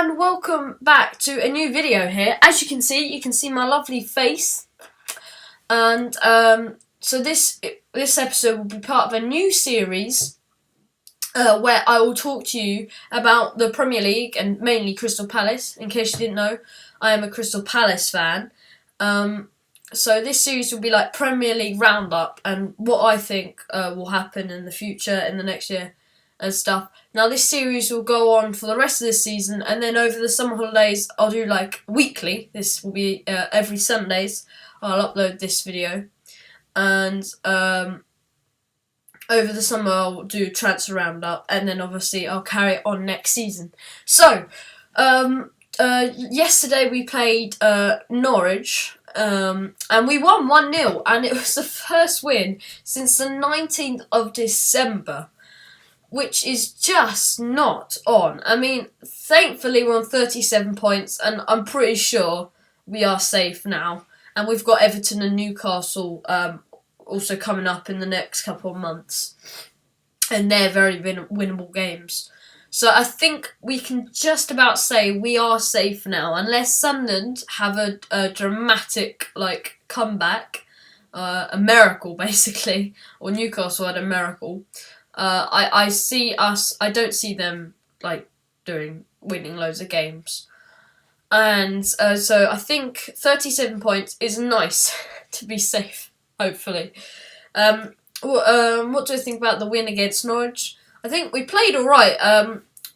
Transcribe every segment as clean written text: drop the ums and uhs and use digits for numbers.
and welcome back to a new video here. As you can see my lovely face, and so this episode will be part of a new series where I will talk to you about the Premier League and mainly Crystal Palace. In case you didn't know, I am a Crystal Palace fan. So this series will be like Premier League roundup and what I think will happen in the future, in the next year and stuff. Now this series will go on for the rest of this season, and then over the summer holidays I'll do like weekly. This will be every Sundays I'll upload this video, and over the summer I'll do transfer roundup, and then obviously I'll carry it on next season. So yesterday we played Norwich, and we won 1-0, and it was the first win since the 19th of December, which is just not on. I mean, thankfully we're on 37 points, and I'm pretty sure we are safe now. And we've got Everton and Newcastle also coming up in the next couple of months, and they're very winnable games. So I think we can just about say we are safe now, unless Sunderland have a dramatic comeback, a miracle basically, or Newcastle had a miracle. I don't see them winning loads of games, and so I think 37 points is nice to be safe, hopefully. What do I think about the win against Norwich? I think we played alright.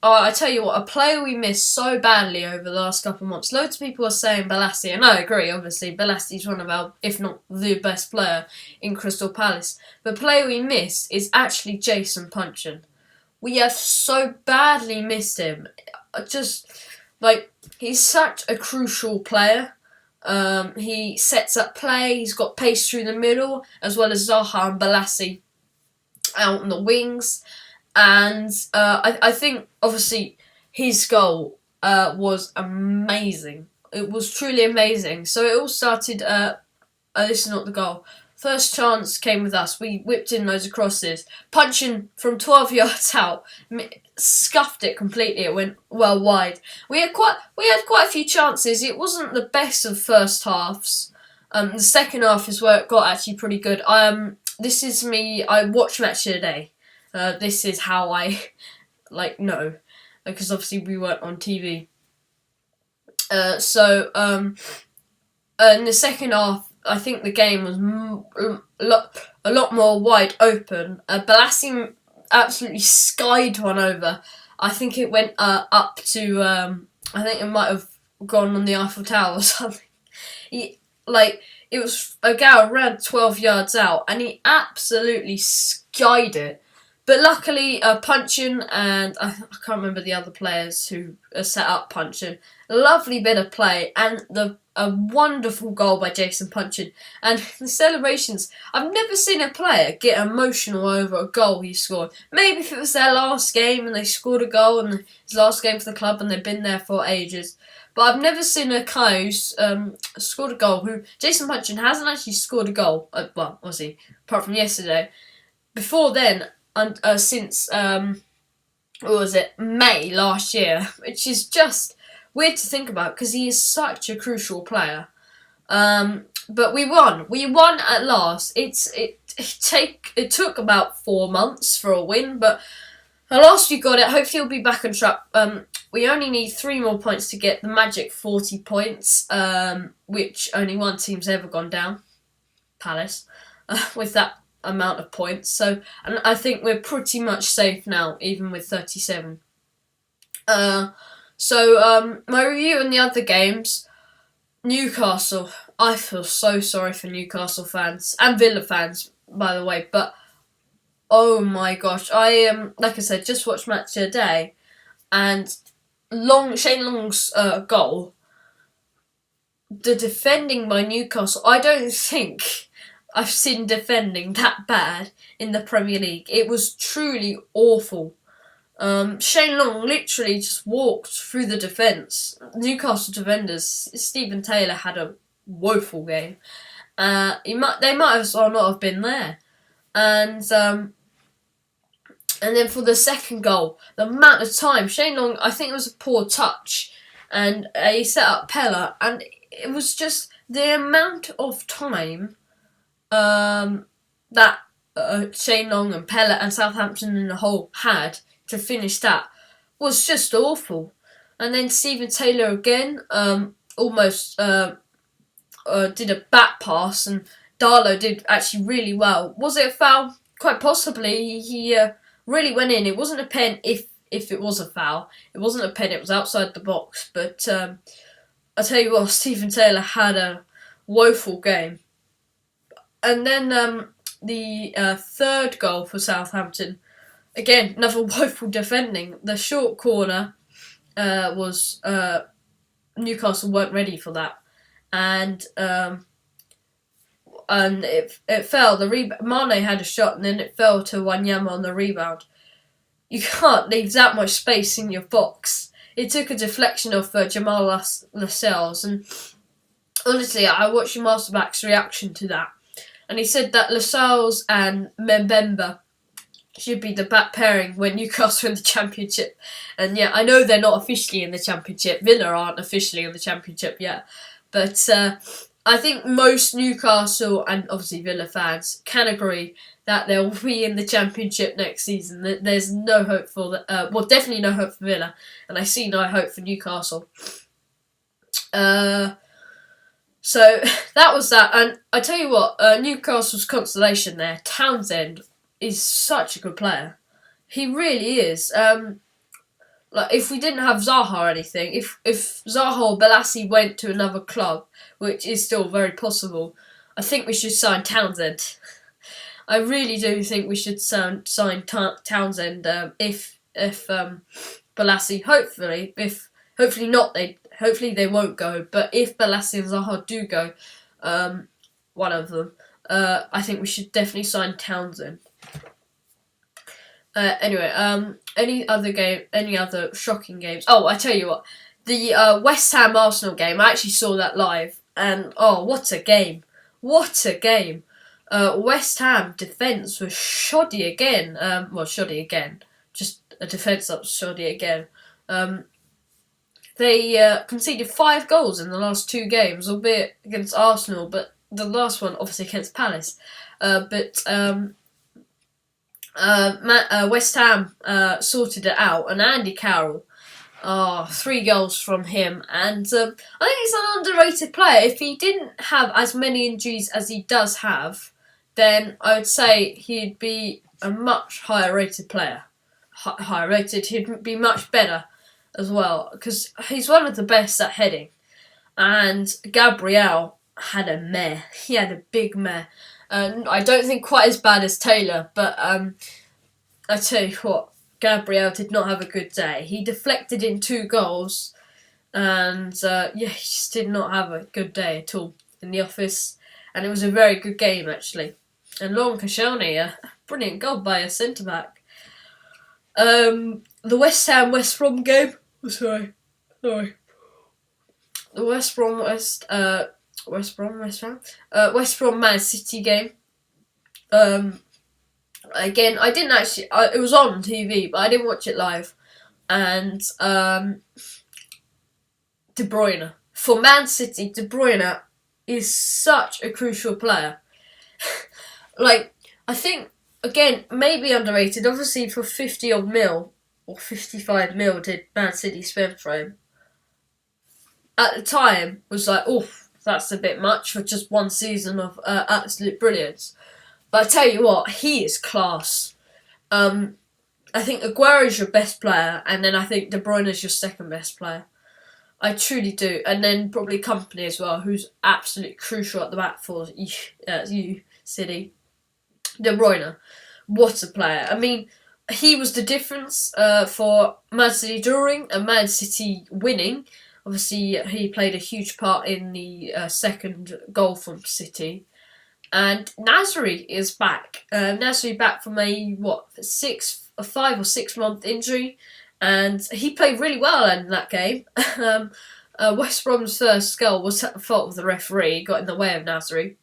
I tell you what, a player we missed so badly over the last couple of months. Loads of people are saying Bolasie, and I agree, obviously. Bolasie one of our, if not the best player in Crystal Palace. But the player we missed is actually Jason Puncheon. We have so badly missed him. He's such a crucial player. He sets up play, he's got pace through the middle, as well as Zaha and Bolasie out on the wings. And I think, obviously, his goal was amazing. It was truly amazing. So it all started, this is not the goal. First chance came with us. We whipped in loads of crosses. Punching from 12 yards out, scuffed it completely. It went well wide. We had quite a few chances. It wasn't the best of first halves. The second half is where it got actually pretty good. This is me. I watched Match of the Day. This is how I know, because obviously we weren't on TV. So in the second half, I think the game was a lot more wide open. Bolasie absolutely skied one over. I think it went up to, I think it might have gone on the Eiffel Tower or something. It was a guy around 12 yards out, and he absolutely skied it. But luckily, Puncheon and I can't remember the other players who set up Puncheon. A lovely bit of play, and a wonderful goal by Jason Puncheon. And the celebrations, I've never seen a player get emotional over a goal he scored. Maybe if it was their last game and they scored a goal, and his last game for the club and they've been there for ages. But I've never seen a guy who's scored a goal. Jason Puncheon hasn't actually scored a goal. Well, obviously, apart from yesterday. Before then, since May last year, which is just weird to think about because he is such a crucial player. But we won at last. It took about 4 months for a win, but at last we got it. Hopefully we'll be back on track. We only need 3 more points to get the magic 40 points, which only one team's ever gone down, Palace, with that amount of points. So, and I think we're pretty much safe now, even with 37. My review on the other games. Newcastle. I feel so sorry for Newcastle fans and Villa fans, by the way. But oh my gosh, I like I said, just watched Match of the Day, and Shane Long's goal. The defending by Newcastle, I don't think I've seen defending that bad in the Premier League. It was truly awful. Shane Long literally just walked through the defence. Newcastle defenders, Stephen Taylor had a woeful game. They might as well not have been there. And And then for the second goal, the amount of time, Shane Long, I think it was a poor touch, and he set up Pella, and it was just the amount of time that Shane Long and Pella and Southampton in the whole had to finish that was just awful. And then Stephen Taylor again almost did a back pass, and Darlow did actually really well. Was it a foul? Quite possibly. He really went in. It wasn't a pen if it was a foul. It wasn't a pen, it was outside the box. But I tell you what, Stephen Taylor had a woeful game. And then the third goal for Southampton, again, another woeful defending. The short corner was Newcastle weren't ready for that. And it fell. Mane had a shot, and then it fell to Wanyama on the rebound. You can't leave that much space in your box. It took a deflection off Jamal Lascelles, and honestly, I watched Masterback's reaction to that, and he said that Lascelles and Mbemba should be the back pairing when Newcastle in the Championship. And yeah, I know they're not officially in the Championship. Villa aren't officially in the Championship yet, but I think most Newcastle and obviously Villa fans can agree that they'll be in the Championship next season. There's no hope for that. Well, definitely no hope for Villa, and I see no hope for Newcastle. So that was that, and I tell you what, Newcastle's consolation there, Townsend is such a good player. He really is. Like, if we didn't have Zaha or anything, if Zaha or Balassi went to another club, which is still very possible, I think we should sign Townsend. I really do think we should sign Townsend if Balassi, hopefully they won't go, but if Balassi and Zaha do go, one of them, I think we should definitely sign Townsend. Anyway, any other shocking games? Oh, I tell you what, the West Ham Arsenal game, I actually saw that live, and oh, what a game! What a game! West Ham defence was shoddy again. Shoddy again. Just a defence that was shoddy again. They conceded 5 goals in the last 2 games, albeit against Arsenal, but the last one obviously against Palace. West Ham sorted it out, and Andy Carroll, 3 goals from him, and I think he's an underrated player. If he didn't have as many injuries as he does have, then I would say he'd be a much higher rated player. Higher rated, he'd be much better as well, because he's one of the best at heading. And Gabriel had a mare. He had a big mare. I don't think quite as bad as Taylor, but I tell you what, Gabriel did not have a good day. He deflected in 2 goals, and he just did not have a good day at all in the office. And it was a very good game, actually. And Lauren Koscielny, a brilliant goal by a centre-back. The West Ham West Brom game. The West Brom West Brom Man City game. Again, I didn't actually. It was on TV, but I didn't watch it live. And De Bruyne, for Man City, De Bruyne is such a crucial player. Like, I think, again, maybe underrated. Obviously, for 50 odd mil or 55 mil did Man City spend for him. At the time, was like, oh, that's a bit much for just 1 season of absolute brilliance. But I tell you what, he is class. I think Aguero is your best player, and then I think De Bruyne is your second best player. I truly do. And then probably Company as well, who's absolutely crucial at the back for you, City. De Bruyne, what a player. I mean, he was the difference for Man City drawing and Man City winning. Obviously, he played a huge part in the second goal from City. And Nasri is back. Nasri back from a 5 or 6 month injury, and he played really well in that game. West Brom's first goal was at the fault of the referee, got in the way of Nasri.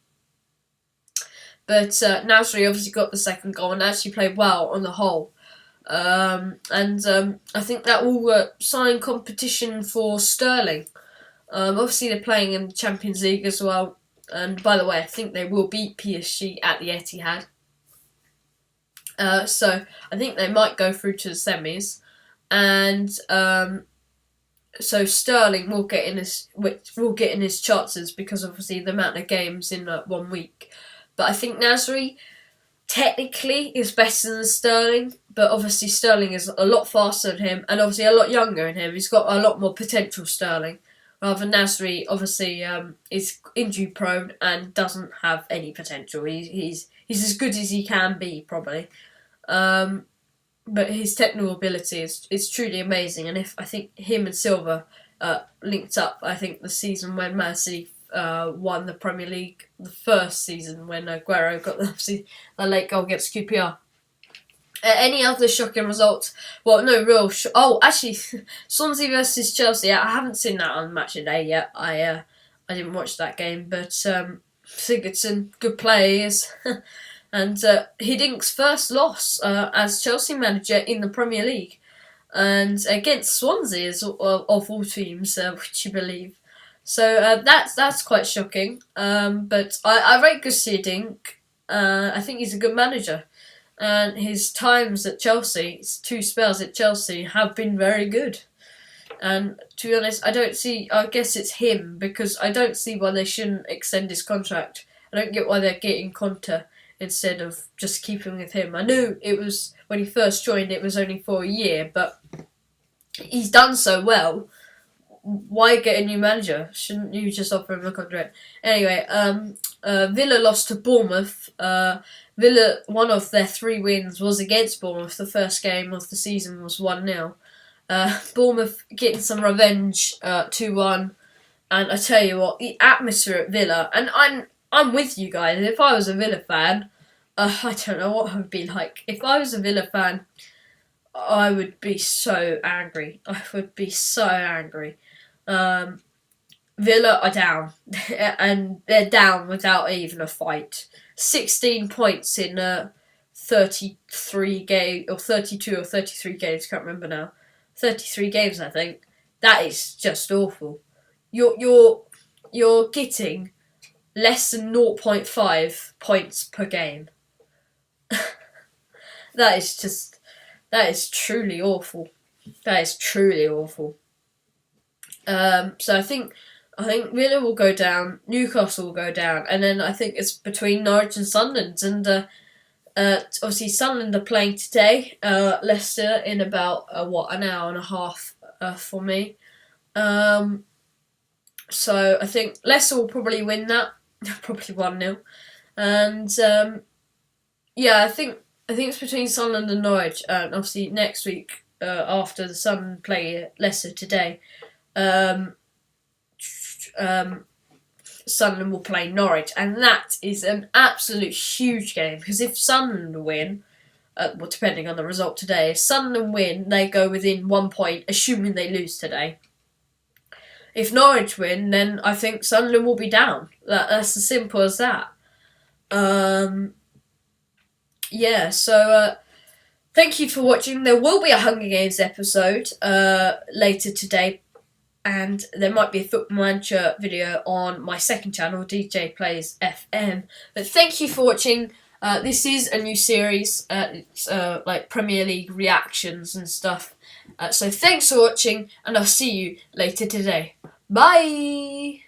But Nasri obviously got the second goal and actually played well on the whole. I think that will sign competition for Sterling. Obviously, they're playing in the Champions League as well. And by the way, I think they will beat PSG at the Etihad. So I think they might go through to the semis, and so Sterling will get in his chances because obviously the amount of games in 1 week. But I think Nasri technically is better than Sterling, but obviously Sterling is a lot faster than him, and obviously a lot younger than him. He's got a lot more potential, Sterling. Rather, Nasri obviously is injury prone and doesn't have any potential. He's as good as he can be, probably. But his technical ability is truly amazing, and if I think him and Silva linked up, I think the season when Man City won the Premier League, the first season when Aguero got the late goal against QPR. Any other shocking results? Well, no real. Actually, Swansea versus Chelsea. I haven't seen that on Match of Day yet. I didn't watch that game, but Sigurdsson, good players. And Hiddink's first loss as Chelsea manager in the Premier League, and against Swansea of all teams, which you believe. So that's quite shocking. But I rate Gussie Hiddink. I think he's a good manager, and his times at Chelsea, his 2 spells at Chelsea, have been very good. And to be honest, I guess it's him, because I don't see why they shouldn't extend his contract. I don't get why they're getting Conte instead of just keeping with him. I knew it was, when he first joined, it was only for a year, but he's done so well. Why get a new manager? Shouldn't you just offer him a contract? Anyway, Villa lost to Bournemouth. Villa, one of their 3 wins was against Bournemouth. The first game of the season was 1-0. Bournemouth getting some revenge, 2-1. And I tell you what, the atmosphere at Villa, and I'm with you guys. If I was a Villa fan, I don't know what it would be like. If I was a Villa fan, I would be so angry. I would be so angry. Villa are down, and they're down without even a fight. 16 points in 33 games, or 32 or 33 games. Can't remember now. 33 games, I think. That is just awful. You're getting less than 0.5 points per game. That is truly awful. That is truly awful. So I think Villa will go down, Newcastle will go down, and then I think it's between Norwich and Sunderland. And obviously Sunderland are playing today. Leicester in about an hour and a half for me. So I think Leicester will probably win that, probably 1-0. And I think it's between Sunderland and Norwich. And obviously next week, after the Sun play Leicester today, Sunderland will play Norwich, and that is an absolute huge game, because if Sunderland win, depending on the result today, if Sunderland win, they go within 1 point, assuming they lose today. If Norwich win, then I think Sunderland will be down. That's as simple as that. So thank you for watching. There will be a Hunger Games episode later today, and there might be a Football Manager video on my second channel, DJ Plays FM. But thank you for watching. This is a new series. It's like Premier League reactions and stuff. So thanks for watching, and I'll see you later today. Bye!